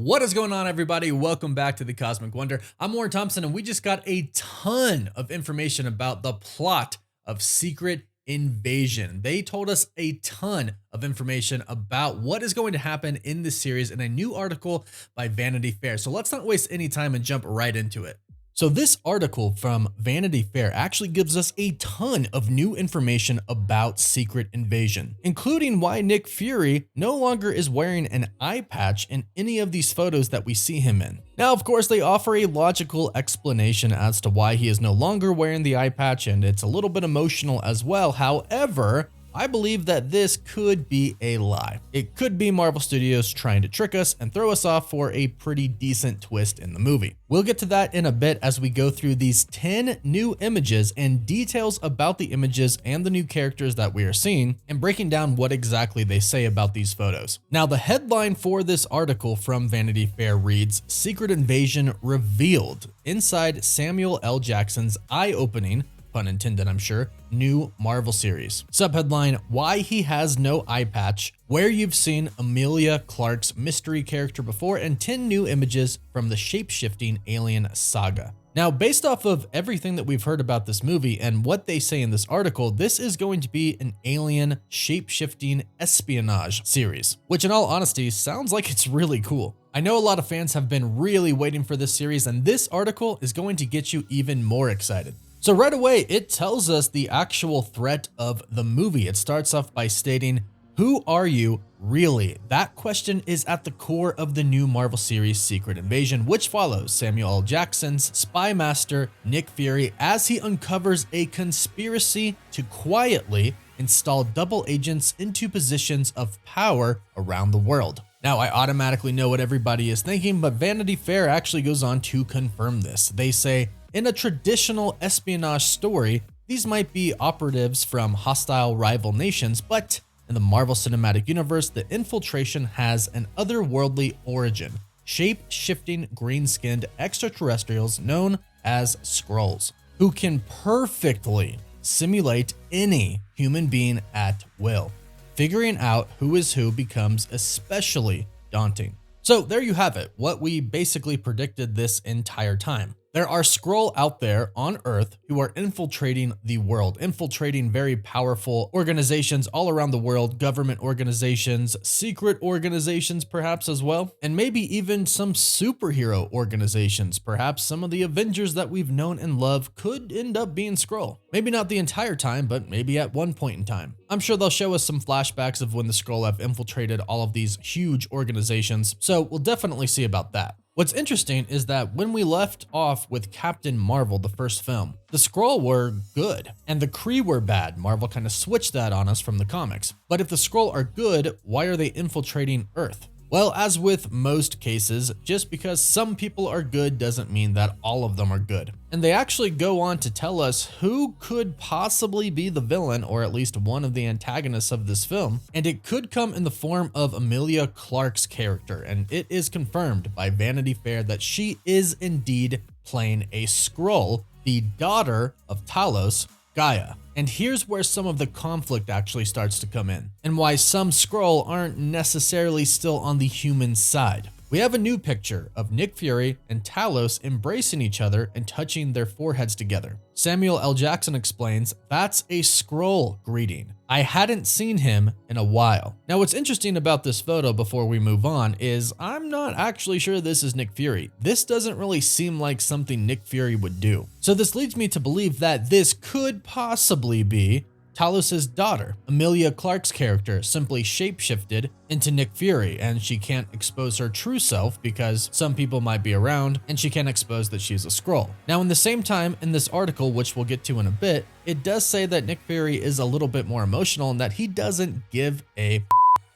What is going on, everybody? Welcome back to the Cosmic Wonder. I'm Warren Thompson, and we just got a ton of information about the plot of Secret Invasion. They told us a ton of information about what is going to happen in this series in a new article by Vanity Fair. So let's not waste any time and jump right into it. So this article from Vanity Fair actually gives us a ton of new information about Secret Invasion, including why Nick Fury no longer is wearing an eye patch in any of these photos that we see him in. Now, of course, they offer a logical explanation as to why he is no longer wearing the eye patch, and it's a little bit emotional as well. However, I believe that this could be a lie. It could be Marvel Studios trying to trick us and throw us off for a pretty decent twist in the movie. We'll get to that in a bit as we go through these 10 new images and details about the images and the new characters that we are seeing, and breaking down what exactly they say about these photos. Now, the headline for this article from Vanity Fair reads, "Secret Invasion Revealed Inside Samuel L. Jackson's Eye-Opening," pun intended, I'm sure, new Marvel series. Subheadline, why he has no eye patch, where you've seen Emilia Clarke's mystery character before, and 10 new images from the shape-shifting alien saga. Now, based off of everything that we've heard about this movie and what they say in this article, this is going to be an alien shape-shifting espionage series, which in all honesty sounds like it's really cool. I know a lot of fans have been really waiting for this series, and this article is going to get you even more excited. So right away, it tells us the actual threat of the movie. It starts off by stating, "Who are you really?" That question is at the core of the new Marvel series Secret Invasion, which follows Samuel L. Jackson's spy master, Nick Fury, as he uncovers a conspiracy to quietly install double agents into positions of power around the world. Now, I automatically know what everybody is thinking, but Vanity Fair actually goes on to confirm this. They say, in a traditional espionage story, these might be operatives from hostile rival nations, but in the Marvel Cinematic Universe, the infiltration has an otherworldly origin, shape-shifting green-skinned extraterrestrials known as Skrulls, who can perfectly simulate any human being at will. Figuring out who is who becomes especially daunting. So there you have it, what we basically predicted this entire time. There are Skrull out there on Earth who are infiltrating the world, infiltrating very powerful organizations all around the world, government organizations, secret organizations perhaps as well, and maybe even some superhero organizations. Perhaps some of the Avengers that we've known and loved could end up being Skrull. Maybe not the entire time, but maybe at one point in time. I'm sure they'll show us some flashbacks of when the Skrull have infiltrated all of these huge organizations, so we'll definitely see about that. What's interesting is that when we left off with Captain Marvel, the first film, the Skrull were good and the Kree were bad. Marvel kind of switched that on us from the comics. But if the Skrull are good, why are they infiltrating Earth? Well, as with most cases, just because some people are good doesn't mean that all of them are good. And they actually go on to tell us who could possibly be the villain, or at least one of the antagonists of this film, and it could come in the form of Emilia Clarke's character, and it is confirmed by Vanity Fair that she is indeed playing a Skrull, the daughter of Talos, Gaia. And here's where some of the conflict actually starts to come in, and why some Skrull aren't necessarily still on the human side. We have a new picture of Nick Fury and Talos embracing each other and touching their foreheads together. Samuel L. Jackson explains, "That's a Skrull greeting. I hadn't seen him in a while." Now, what's interesting about this photo before we move on is I'm not actually sure this is Nick Fury. This doesn't really seem like something Nick Fury would do. So this leads me to believe that this could possibly be Talos' daughter. Emilia Clarke's character simply shapeshifted into Nick Fury, and she can't expose her true self because some people might be around, and she can't expose that she's a Skrull. Now, in the same time, in this article, which we'll get to in a bit, it does say that Nick Fury is a little bit more emotional and that he doesn't give a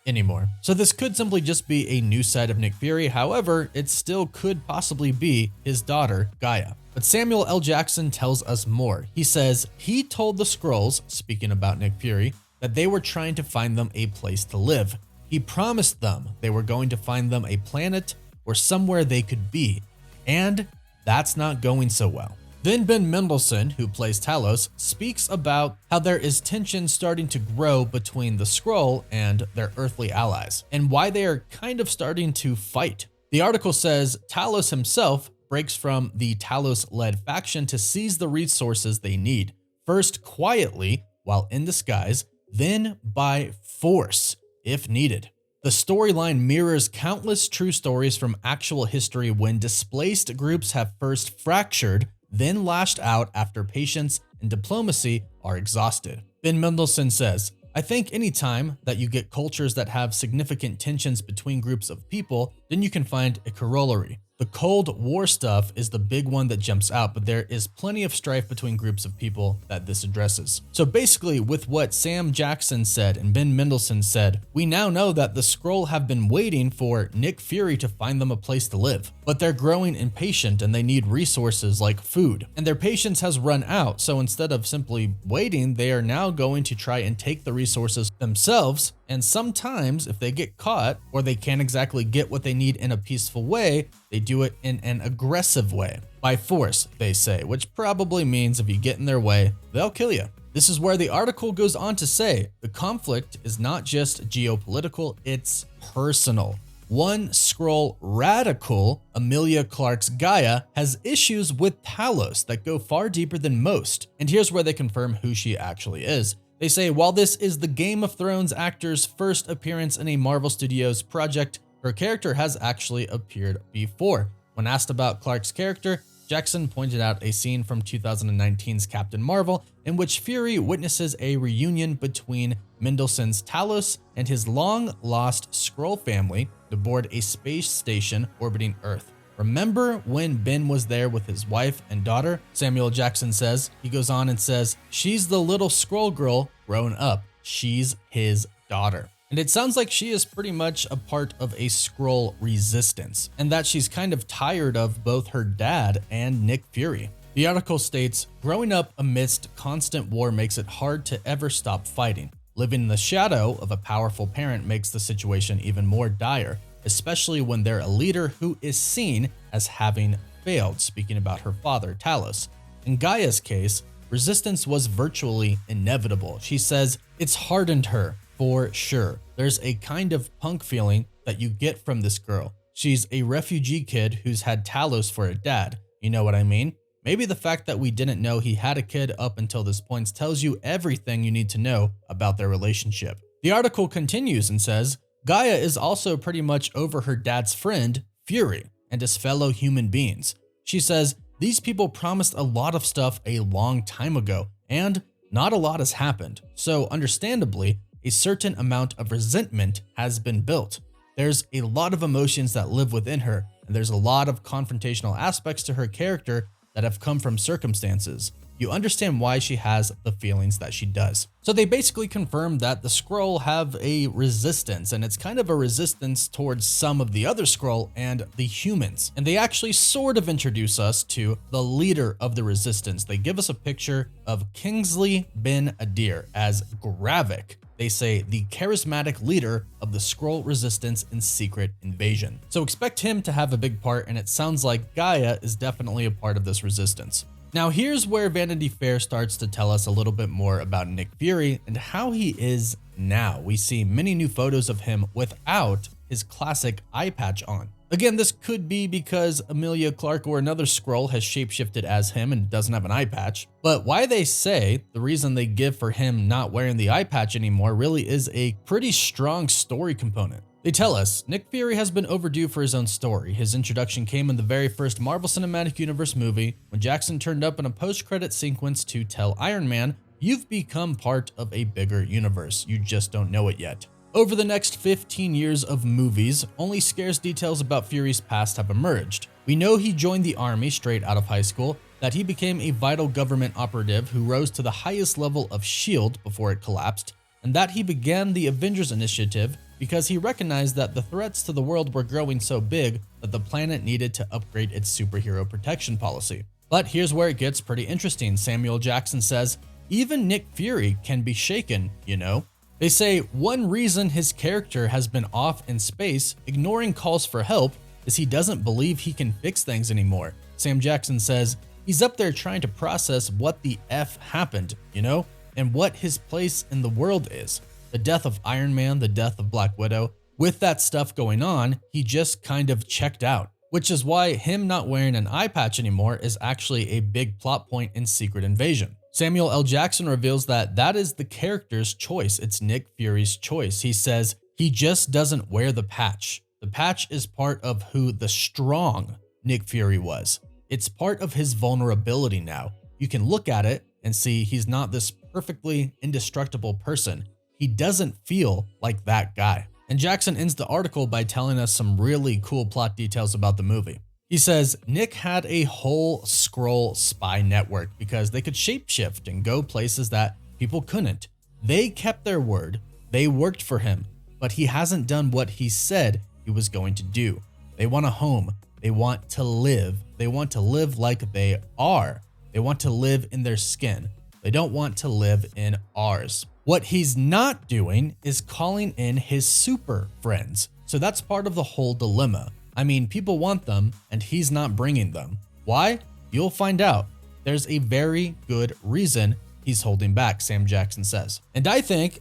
anymore. So this could simply just be a new side of Nick Fury. However, it still could possibly be his daughter, Gaia. But Samuel L. Jackson tells us more. He says he told the Skrulls, speaking about Nick Fury, that they were trying to find them a place to live. He promised them they were going to find them a planet or somewhere they could be. And that's not going so well. Then Ben Mendelsohn, who plays Talos, speaks about how there is tension starting to grow between the Skrull and their earthly allies, and why they are kind of starting to fight. The article says Talos himself breaks from the Talos-led faction to seize the resources they need, first quietly while in disguise, then by force if needed. The storyline mirrors countless true stories from actual history when displaced groups have first fractured, then lashed out after patience and diplomacy are exhausted. Ben Mendelsohn says, I think anytime that you get cultures that have significant tensions between groups of people, then you can find a corollary. The Cold War stuff is the big one that jumps out, but there is plenty of strife between groups of people that this addresses. So basically, with what Sam Jackson said and Ben Mendelsohn said, we now know that the Skrull have been waiting for Nick Fury to find them a place to live. But they're growing impatient and they need resources like food. And their patience has run out, so instead of simply waiting, they are now going to try and take the resources themselves. And sometimes, if they get caught or they can't exactly get what they need in a peaceful way, they do it in an aggressive way. By force, they say, which probably means if you get in their way, they'll kill you. This is where the article goes on to say, the conflict is not just geopolitical, it's personal. One Skrull radical, Emilia Clarke's Gaia, has issues with Talos that go far deeper than most. And here's where they confirm who she actually is. They say, while this is the Game of Thrones actor's first appearance in a Marvel Studios project, her character has actually appeared before. When asked about Clarke's character, Jackson pointed out a scene from 2019's Captain Marvel in which Fury witnesses a reunion between Mendelsohn's Talos and his long-lost Skrull family aboard a space station orbiting Earth. Remember when Ben was there with his wife and daughter? Samuel Jackson says. He goes on and says, she's the little Skrull girl grown up. She's his daughter. And it sounds like she is pretty much a part of a Skrull resistance, and that she's kind of tired of both her dad and Nick Fury. The article states, growing up amidst constant war makes it hard to ever stop fighting. Living in the shadow of a powerful parent makes the situation even more dire, especially when they're a leader who is seen as having failed, speaking about her father, Talos. In Gaia's case, resistance was virtually inevitable. She says, it's hardened her, for sure. There's a kind of punk feeling that you get from this girl. She's a refugee kid who's had Talos for a dad. You know what I mean? Maybe the fact that we didn't know he had a kid up until this point tells you everything you need to know about their relationship. The article continues and says, Gaia is also pretty much over her dad's friend, Fury, and his fellow human beings. She says, these people promised a lot of stuff a long time ago, and not a lot has happened. So understandably, a certain amount of resentment has been built. There's a lot of emotions that live within her, and there's a lot of confrontational aspects to her character that have come from circumstances. You understand why she has the feelings that she does. So they basically confirm that the Skrull have a resistance, and it's kind of a resistance towards some of the other Skrull and the humans. And they actually sort of introduce us to the leader of the resistance. They give us a picture of Kingsley Ben Adir as Gravik. They say the charismatic leader of the Skrull resistance in Secret Invasion. So expect him to have a big part, and it sounds like Gaia is definitely a part of this resistance. Now here's where Vanity Fair starts to tell us a little bit more about Nick Fury and how he is now. We see many new photos of him without his classic eye patch on. Again, this could be because Emilia Clarke or another Skrull has shapeshifted as him and doesn't have an eye patch. But why they say the reason they give for him not wearing the eye patch anymore really is a pretty strong story component. They tell us, Nick Fury has been overdue for his own story. His introduction came in the very first Marvel Cinematic Universe movie, when Jackson turned up in a post-credit sequence to tell Iron Man, you've become part of a bigger universe, you just don't know it yet. Over the next 15 years of movies, only scarce details about Fury's past have emerged. We know he joined the army straight out of high school, that he became a vital government operative who rose to the highest level of S.H.I.E.L.D. before it collapsed, and that he began the Avengers initiative because he recognized that the threats to the world were growing so big that the planet needed to upgrade its superhero protection policy. But here's where it gets pretty interesting. Samuel Jackson says, even Nick Fury can be shaken, you know? They say one reason his character has been off in space, ignoring calls for help, is he doesn't believe he can fix things anymore. Sam Jackson says, he's up there trying to process what the F happened, you know? And what his place in the world is. The death of Iron Man, the death of Black Widow, With that stuff going on, he just kind of checked out, which is why him not wearing an eye patch anymore is actually a big plot point in Secret Invasion. Samuel L. Jackson reveals that that is the character's choice. It's Nick Fury's choice. He says he just doesn't wear the patch. The patch is part of who the strong Nick Fury was. It's part of his vulnerability now. You can look at it and see he's not this perfectly indestructible person. He doesn't feel like that guy. And Jackson ends the article by telling us some really cool plot details about the movie. He says Nick had a whole Skrull spy network because they could shapeshift and go places that people couldn't. They kept their word. They worked for him, but he hasn't done what he said he was going to do. They want a home. They want to live. They want to live like they are. They want to live in their skin. They don't want to live in ours. What he's not doing is calling in his super friends. So that's part of the whole dilemma. I mean, people want them and he's not bringing them. Why? You'll find out. There's a very good reason he's holding back, Sam Jackson says. And I think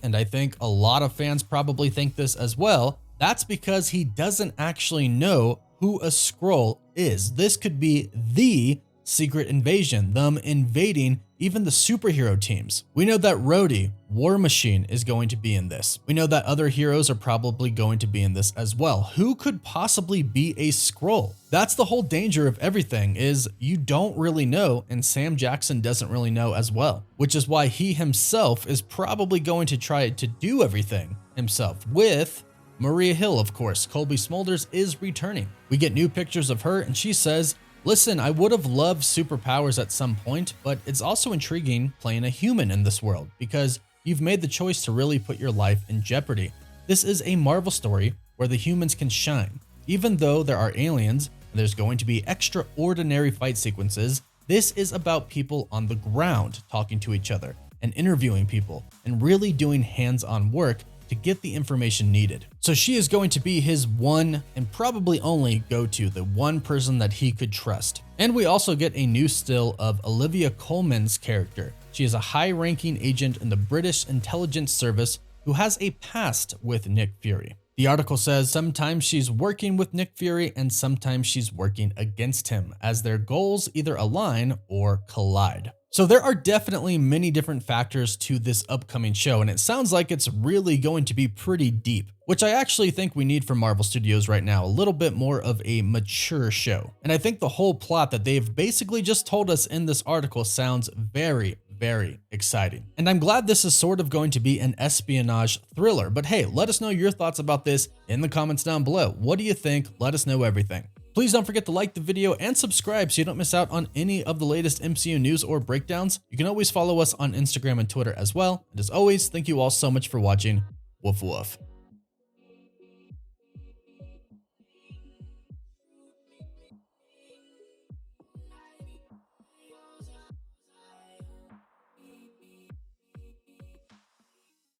a lot of fans probably think this as well, that's because he doesn't actually know who a Skrull is. This could be the Secret Invasion, them invading even the superhero teams. We know that Rhodey, War Machine, is going to be in this. We know that other heroes are probably going to be in this as well. Who could possibly be a Skrull? That's the whole danger of everything, is you don't really know, and Sam Jackson doesn't really know as well, which is why he himself is probably going to try to do everything himself with Maria Hill, of course. Colby Smulders is returning. We get new pictures of her and she says, listen, I would have loved superpowers at some point, but it's also intriguing playing a human in this world because you've made the choice to really put your life in jeopardy. This is a Marvel story where the humans can shine. Even though there are aliens and there's going to be extraordinary fight sequences, this is about people on the ground talking to each other and interviewing people and really doing hands-on work to get the information needed. So she is going to be his one and probably only go-to, the one person that he could trust. And we also get a new still of Olivia Colman's character. She is a high-ranking agent in the British intelligence service who has a past with Nick Fury. The article says sometimes she's working with Nick Fury and sometimes she's working against him, as their goals either align or collide. So there are definitely many different factors to this upcoming show, and it sounds like it's really going to be pretty deep, which I actually think we need from Marvel Studios right now, a little bit more of a mature show. And I think the whole plot that they've basically just told us in this article sounds very, very exciting. And I'm glad this is sort of going to be an espionage thriller, but hey, let us know your thoughts about this in the comments down below. What do you think? Let us know everything. Please don't forget to like the video and subscribe so you don't miss out on any of the latest MCU news or breakdowns. You can always follow us on Instagram and Twitter as well. And as always, thank you all so much for watching. Woof woof.